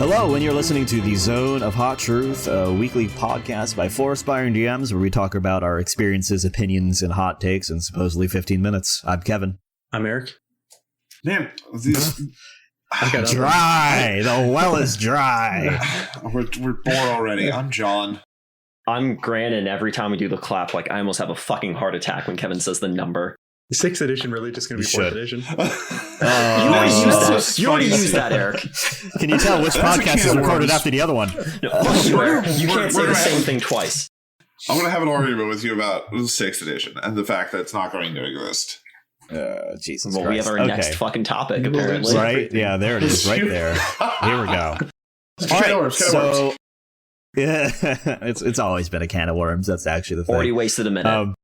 Hello, and you're listening to the Zone of Hot Truth, a weekly podcast by four aspiring DMs where we talk about our experiences, opinions, and hot takes in supposedly 15 minutes. I'm Kevin. I'm Eric. Man, dry. The well is dry. we're bored already. I'm John. I'm Grant, and every time we do the clap, like I almost have a fucking heart attack when Kevin says the number. Is 6th edition really just going to be 4th edition? You already used that, Eric. Can you tell which podcast is recorded after the other one? You can't say the same thing twice. I'm going to have an argument with you about the 6th edition and the fact that it's not going to exist. Jesus Well, Christ. we have our next fucking topic, apparently. Right? Yeah, there it is, right there. Here we go. All right, so... Yeah, it's always been a can of worms. That's actually the thing. Already wasted a minute.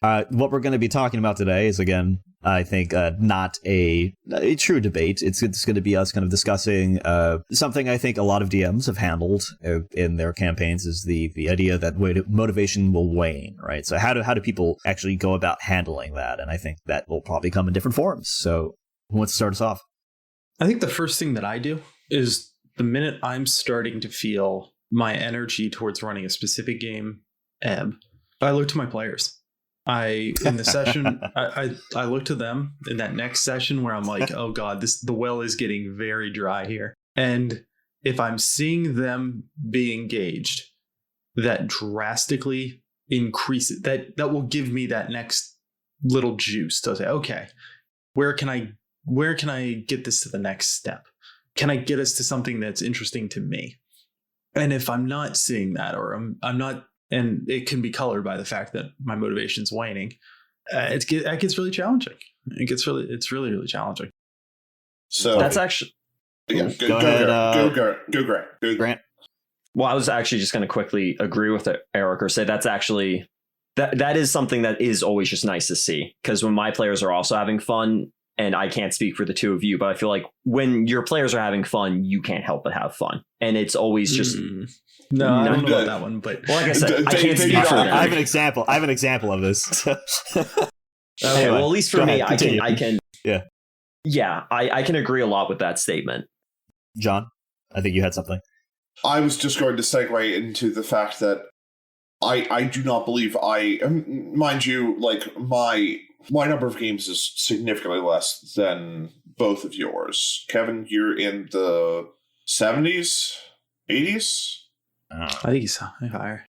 What we're going to be talking about today is, again, I think not a true debate. It's going to be us kind of discussing something I think a lot of DMs have handled in their campaigns is the idea that motivation will wane, right? So how do people actually go about handling that? And I think that will probably come in different forms. So who wants to start us off? I think the first thing that I do is the minute I'm starting to feel my energy towards running a specific game ebb, I look to my players. In the session, I look to them in that next session where I'm like, oh God, the well is getting very dry here. And if I'm seeing them be engaged, that drastically increases, that will give me that next little juice to say, okay, where can I get this to the next step? Can I get us to something that's interesting to me? And if I'm not seeing that, or I'm not, and it can be colored by the fact that my motivation's waning, it gets really challenging. It's really challenging. So that's actually go Grant. Well, I was actually just going to quickly agree with Eric, or say that's actually that is something that is always just nice to see, because when my players are also having fun. And I can't speak for the two of you, but I feel like when your players are having fun, you can't help but have fun. And it's always just... No, I don't know about that one, but... Well, like I said, I can't speak for them. I have an example of this. Okay, well, at least for me, I can... Yeah. Yeah, I can agree a lot with that statement. John, I think you had something. I was just going to segue into the fact that I do not believe mind you, like my number of games is significantly less than both of yours. Kevin, you're in the 70s, 80s? I think he's higher.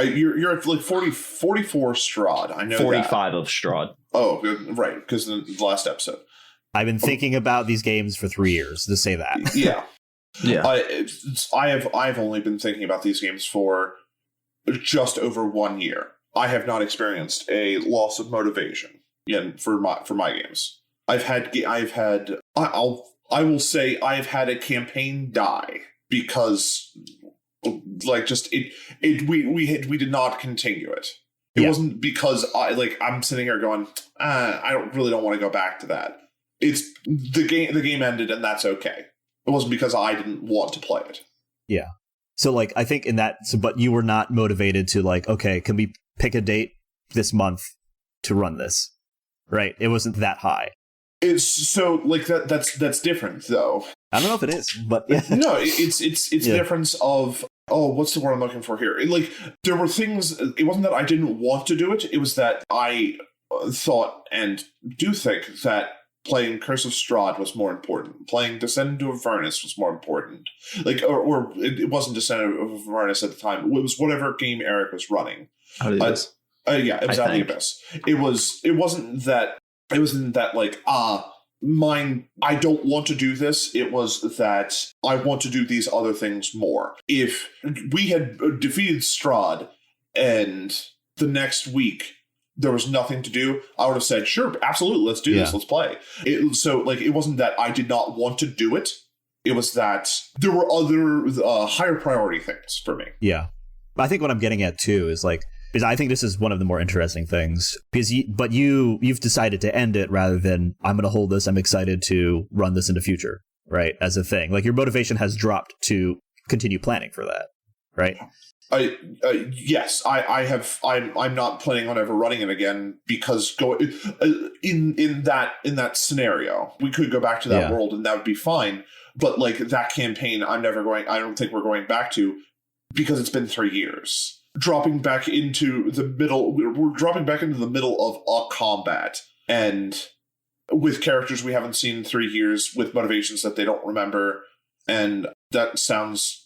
You're at like 44 Strahd. I know 45 of Strahd. Oh, right, because the last episode. I've been thinking about these games for 3 years, to say that. Yeah. Yeah. I've only been thinking about these games for just over 1 year. I have not experienced a loss of motivation for my games. I will say I've had a campaign die because like just we did not continue it. It wasn't because I'm sitting here going, I don't want to go back to that. It's the game ended and that's okay. It wasn't because I didn't want to play it. Yeah. So like I think in that but you were not motivated to like, okay, can we pick a date this month to run this? Right. It wasn't that high. It's so like that's different though. I don't know if it is, but yeah. No, it's the difference of, what's the word I'm looking for here? Like there were things, it wasn't that I didn't want to do it. It was that I thought and do think that playing Curse of Strahd was more important. Playing Descent into Avernus was more important. Like, or it wasn't Descent into Avernus at the time. It was whatever game Eric was running. Out of the Abyss. Yeah, it was Out of the Abyss. It wasn't that like, mine, I don't want to do this. It was that I want to do these other things more. If we had defeated Strahd and the next week there was nothing to do, I would have said, sure, absolutely, let's do this, let's play. It wasn't that I did not want to do it. It was that there were other higher priority things for me. Yeah. I think what I'm getting at, too, is like, because I think this is one of the more interesting things. Because you've decided to end it rather than I'm going to hold this. I'm excited to run this in the future, right? As a thing, like your motivation has dropped to continue planning for that, right? Yes, I have. I'm not planning on ever running it again because in that scenario, we could go back to that world and that would be fine. But like that campaign, I don't think we're going back to, because it's been 3 years. Dropping back into the middle, we're dropping back into the middle of a combat, and with characters we haven't seen in 3 years, with motivations that they don't remember, and that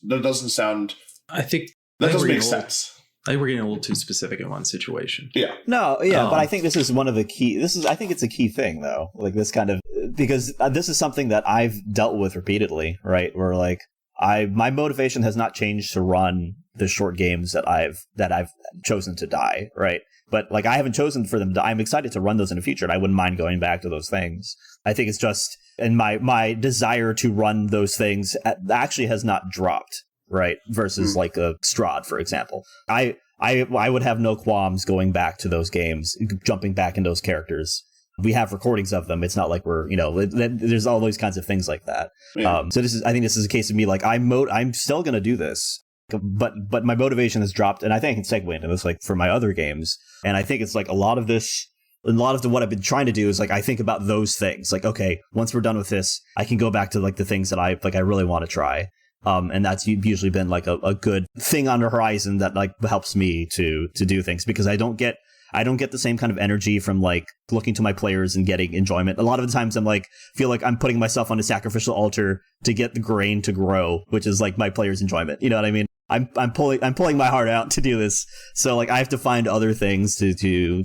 doesn't sound. I think that doesn't make sense. I think we're getting a little too specific in one situation. Yeah. No, yeah, but I think this is one of the key. I think it's a key thing, though. Like this kind of, because this is something that I've dealt with repeatedly, right? Where like my motivation has not changed to run the short games that I've chosen to die, right? But like I haven't chosen for them to. I'm excited to run those in the future, and I wouldn't mind going back to those things. I think it's just, and my desire to run those things actually has not dropped. Right. Versus like a Strahd, for example. I would have no qualms going back to those games, jumping back in those characters. We have recordings of them. It's not like we're, there's all those kinds of things like that. Yeah. So I think this is a case of me, like I'm still going to do this, but my motivation has dropped. And I think I can segue into this, like for my other games. And I think it's like a lot of what I've been trying to do is like, I think about those things like, okay, once we're done with this, I can go back to like the things that I really want to try. And that's usually been like a good thing on the horizon that like helps me to do things, because I don't get the same kind of energy from like looking to my players and getting enjoyment. A lot of the times I'm like, feel like I'm putting myself on a sacrificial altar to get the grain to grow, which is like my players' enjoyment. You know what I mean? I'm pulling my heart out to do this. So like I have to find other things to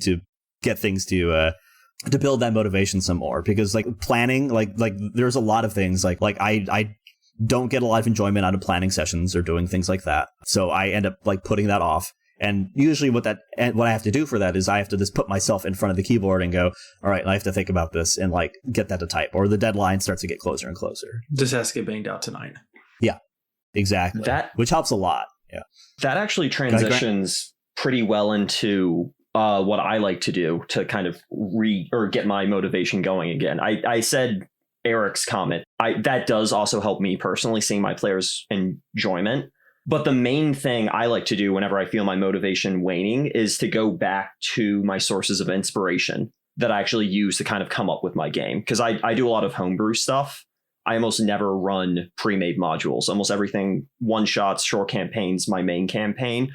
get things to build that motivation some more, because like planning, like there's a lot of things like I don't get a lot of enjoyment out of planning sessions or doing things like that. So I end up like putting that off. And usually what I have to do for that is I have to just put myself in front of the keyboard and go, all right, I have to think about this and like get that to type, or the deadline starts to get closer and closer. This has to get banged out tonight. Yeah, exactly. Which helps a lot. Yeah. That actually transitions pretty well into what I like to do to kind of get my motivation going again. I said Eric's comment. That does also help me personally, seeing my players' enjoyment. But the main thing I like to do whenever I feel my motivation waning is to go back to my sources of inspiration that I actually use to kind of come up with my game. Because I do a lot of homebrew stuff. I almost never run pre-made modules. Almost everything, one-shots, short campaigns, my main campaign.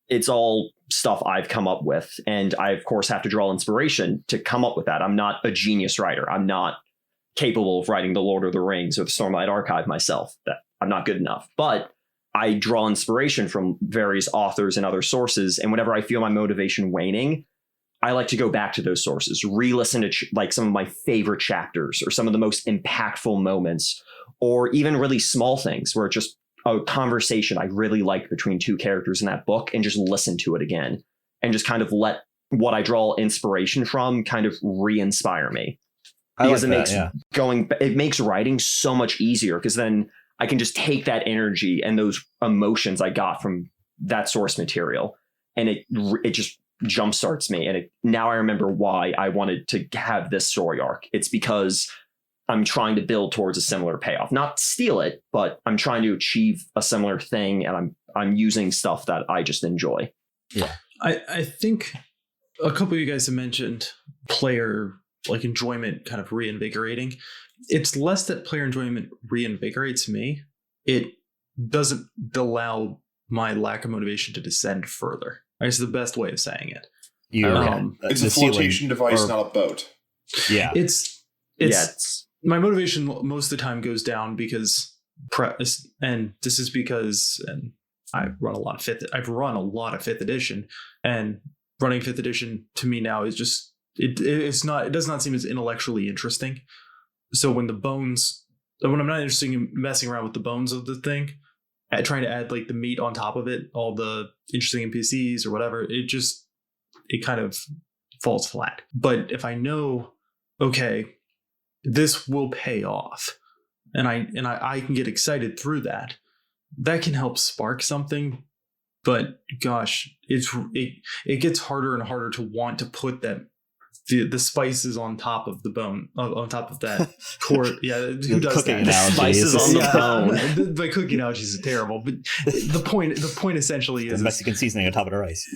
It's all stuff I've come up with. And I, of course, have to draw inspiration to come up with that. I'm not a genius writer. I'm not capable of writing The Lord of the Rings or the Stormlight Archive myself. That I'm not good enough. But I draw inspiration from various authors and other sources. And whenever I feel my motivation waning, I like to go back to those sources, re-listen to like some of my favorite chapters or some of the most impactful moments, or even really small things where it's just a conversation I really like between two characters in that book, and just listen to it again and just kind of let what I draw inspiration from kind of re-inspire me. Because it makes writing so much easier, because then I can just take that energy and those emotions I got from that source material, and it just jumpstarts me. And now I remember why I wanted to have this story arc. It's because I'm trying to build towards a similar payoff, not steal it, but I'm trying to achieve a similar thing, and I'm using stuff that I just enjoy. Yeah, I think a couple of you guys have mentioned player like enjoyment kind of reinvigorating. It's less that player enjoyment reinvigorates me. It doesn't allow my lack of motivation to descend further. It's the best way of saying it. It's a flotation device, not a boat. Yeah. It's my motivation most of the time goes down because, and this is because, and I've run a lot of fifth edition, and running fifth edition to me now is just, it does not seem as intellectually interesting. So when I'm not interested in messing around with the bones of the thing, trying to add like the meat on top of it, all the interesting NPCs or whatever, it kind of falls flat. But if I know, okay, this will pay off, and I can get excited through that can help spark something. But gosh, it gets harder and harder to want to put the spices on top of the bone, on top of that core. Yeah, who does cooking that? Spices on the bone. My cooking analogies are terrible, but the point essentially is the Mexican seasoning on top of the rice.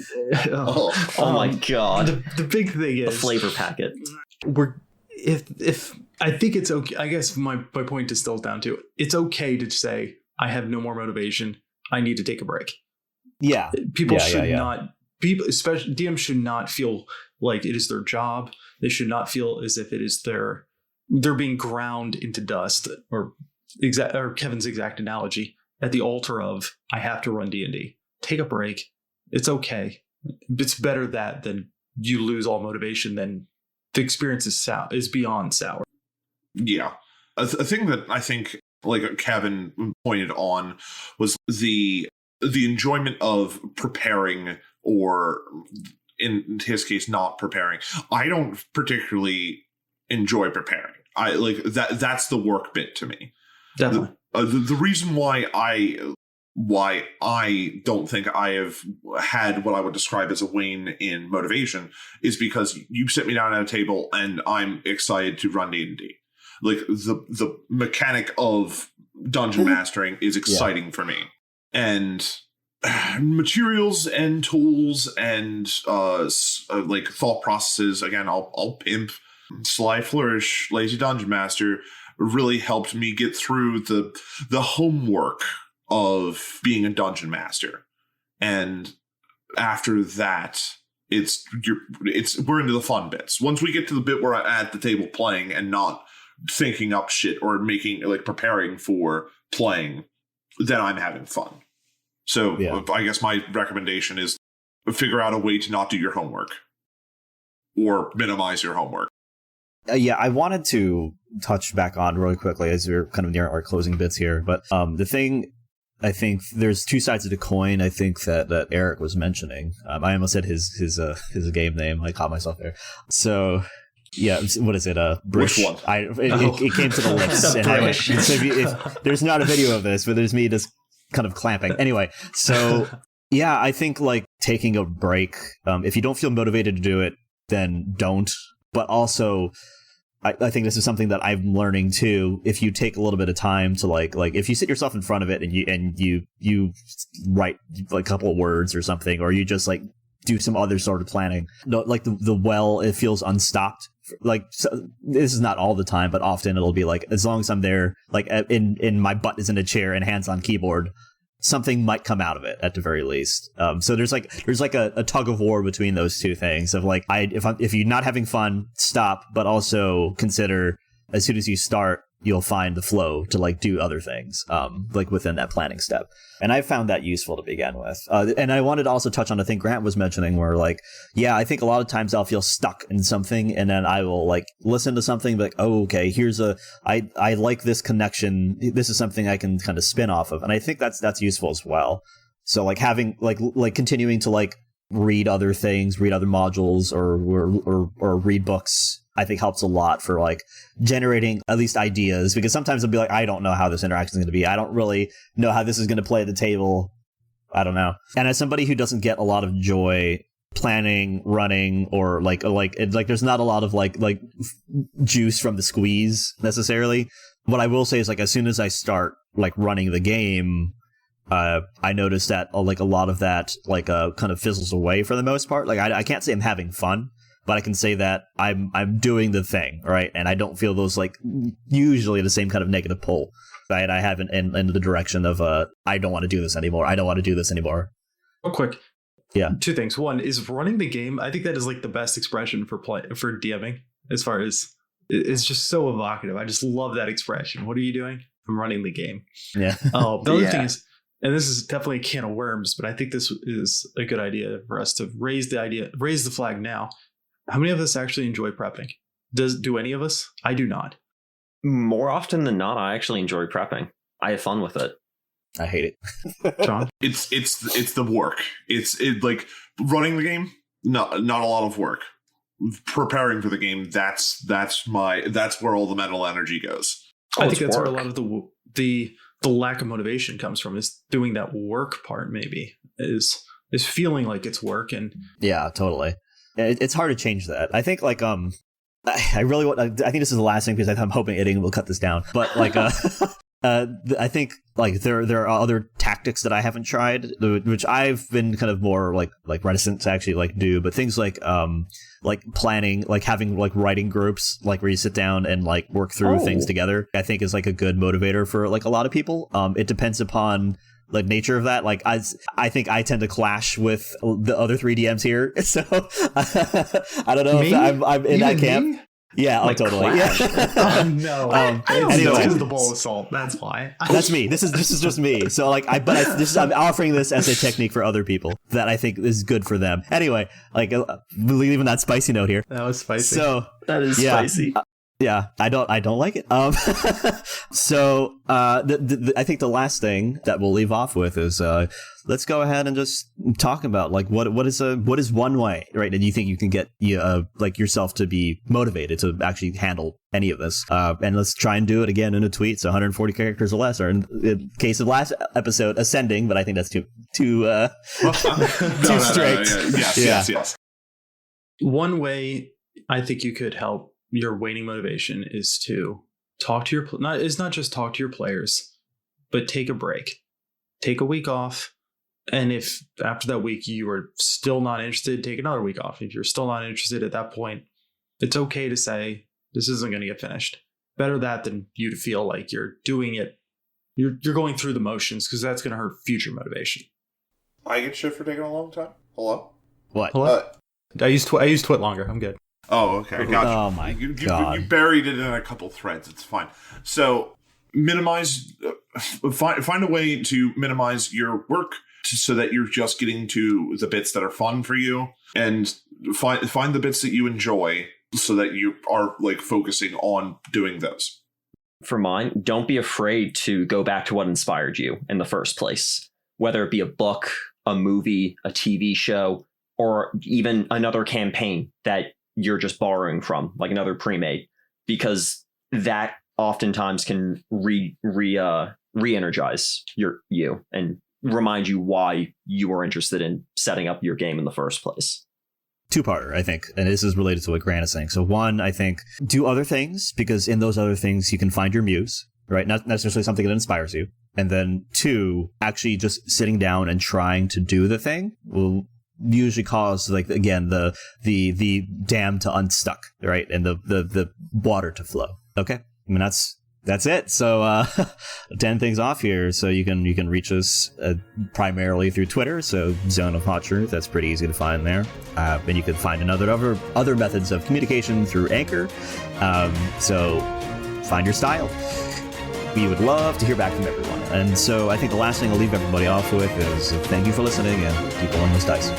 Oh my god! The big thing is the flavor packet. If I think it's okay. I guess my point distills down to it's okay to say, I have no more motivation. I need to take a break. Yeah. People should not, especially DMs should not feel like it is their job. They should not feel as if it is they're being ground into dust, or Kevin's exact analogy, at the altar of, I have to run D&D. Take a break. It's okay. It's better that than you lose all motivation than the experience is beyond sour. Yeah. A thing that I think, like Kevin pointed on, was the enjoyment of preparing, or in his case, not preparing. I don't particularly enjoy preparing. I like that. That's the work bit to me. Definitely. The reason why I don't think I have had what I would describe as a wane in motivation is because you sit me down at a table and I'm excited to run D&D. Like the mechanic of dungeon mastering is exciting for me, and materials and tools and like thought processes. Again, I'll pimp Sly Flourish, Lazy Dungeon Master really helped me get through the homework of being a dungeon master, and after that, we're into the fun bits. Once we get to the bit where I'm at the table playing and not thinking up shit or preparing for playing, then I'm having fun. So I guess my recommendation is figure out a way to not do your homework or minimize your homework. I wanted to touch back on really quickly as we're kind of near our closing bits here, but the thing, I think there's two sides of the coin. I think that Eric was mentioning. I almost said his game name. I caught myself there. So yeah, what is it? Brish. Which one? It came to the lips. And if there's not a video of this, but there's me just kind of clamping. Anyway, so yeah, I think like taking a break. If you don't feel motivated to do it, then don't. But also, I think this is something that I'm learning too. If you take a little bit of time to like if you sit yourself in front of it and you write like a couple of words or something, or you just like do some other sort of planning, like it feels unstopped. Like, so, this is not all the time, but often it'll be like, as long as I'm there, like in my butt is in a chair and hands on keyboard, something might come out of it at the very least. So there's like a tug of war between those two things of like, if you're not having fun, stop, but also consider as soon as you start, you'll find the flow to like do other things, like within that planning step. And I found that useful to begin with. And I wanted to also touch on, I think Grant was mentioning, where like, yeah, I think a lot of times I'll feel stuck in something and then I will like listen to something like, oh, okay, I like this connection. This is something I can kind of spin off of. And I think that's useful as well. So like having like continuing to like read other things, read other modules or read books, I think helps a lot for like generating at least ideas, because sometimes I'll be like, I don't know how this interaction is going to be. I don't really know how this is going to play at the table. I don't know. And as somebody who doesn't get a lot of joy planning, running, or like there's not a lot of like juice from the squeeze necessarily. What I will say is like, as soon as I start like running the game, I noticed that like a lot of that like kind of fizzles away for the most part. Like I can't say I'm having fun, but I can say that I'm doing the thing, right? And I don't feel those like usually the same kind of negative pull that I have in the direction of I don't want to do this anymore. I don't want to do this anymore. Real quick. Yeah. Two things. One is running the game. I think that is like the best expression for DMing, as far as it's just so evocative. I just love that expression. What are you doing? I'm running the game. Yeah. The other thing is, and this is definitely a can of worms, but I think this is a good idea for us to raise the flag now. How many of us actually enjoy prepping? Do any of us? I do not. More often than not, I actually enjoy prepping. I have fun with it. I hate it. John? It's the work. It's like running the game. Not a lot of work. Preparing for the game. That's where all the mental energy goes. I think that's where a lot of the lack of motivation comes from, is doing that work part. Maybe is feeling like it's work. And yeah, totally. It's hard to change that. I think like I really want. I think this is the last thing, because I'm hoping Edding will cut this down. But like I think like there are other tactics that I haven't tried, which I've been kind of more like reticent to actually like do. But things like planning, like having like writing groups, like where you sit down and like work through things together, I think is like a good motivator for like a lot of people. It depends upon the nature of that. Like I think I tend to clash with the other 3 DMs here, so I don't know if I'm in that camp. Yeah, like totally. clash. Yeah. Oh no! Anyway. It's the bowl of salt. That's why. That's me. This is just me. So like I'm offering this as a technique for other people that I think is good for them. Anyway, like leaving that spicy note here. That was spicy. So That is spicy. yeah, I don't like it. So I think the last thing that we'll leave off with is let's go ahead and just talk about like what is one way, right? And you think you can get like yourself to be motivated to actually handle any of this, and let's try and do it again in a tweet. So 140 characters or less, or in case of last episode, ascending, but I think that's too strict. Yes. One way I think you could help your waning motivation is to talk to your not just talk to your players, but take a break, take a week off. And if after that week you are still not interested, take another week off. If you're still not interested at that point, it's okay to say this isn't going to get finished. Better that than you to feel like you're doing it, you're going through the motions, because that's going to hurt future motivation. I get shit for taking a long time. Hello. What? I use Twit longer. I'm good. Oh, okay. Gotcha. Oh my God. You buried it in a couple threads. It's fine. So minimize, find a way to minimize your work so that you're just getting to the bits that are fun for you, and find the bits that you enjoy so that you are like focusing on doing those. For mine, don't be afraid to go back to what inspired you in the first place, whether it be a book, a movie, a TV show, or even another campaign that you're just borrowing from, like another pre-made, because that oftentimes can re-energize you and remind you why you were interested in setting up your game in the first place. Two-parter, I think, and this is related to what Grant is saying. So one, I think, do other things, because in those other things you can find your muse, right? Not necessarily something that inspires you. And then two, actually just sitting down and trying to do the thing will usually cause, like, again, the dam to unstuck, right? And the water to flow. Okay? I mean, that's it. So 10 things off here. So you can reach us primarily through Twitter. So Zone of Hot Truth. That's pretty easy to find there. And you can find other methods of communication through Anchor. So find your style. We would love to hear back from everyone. And so I think the last thing I'll leave everybody off with is thank you for listening, and keep rolling those dice.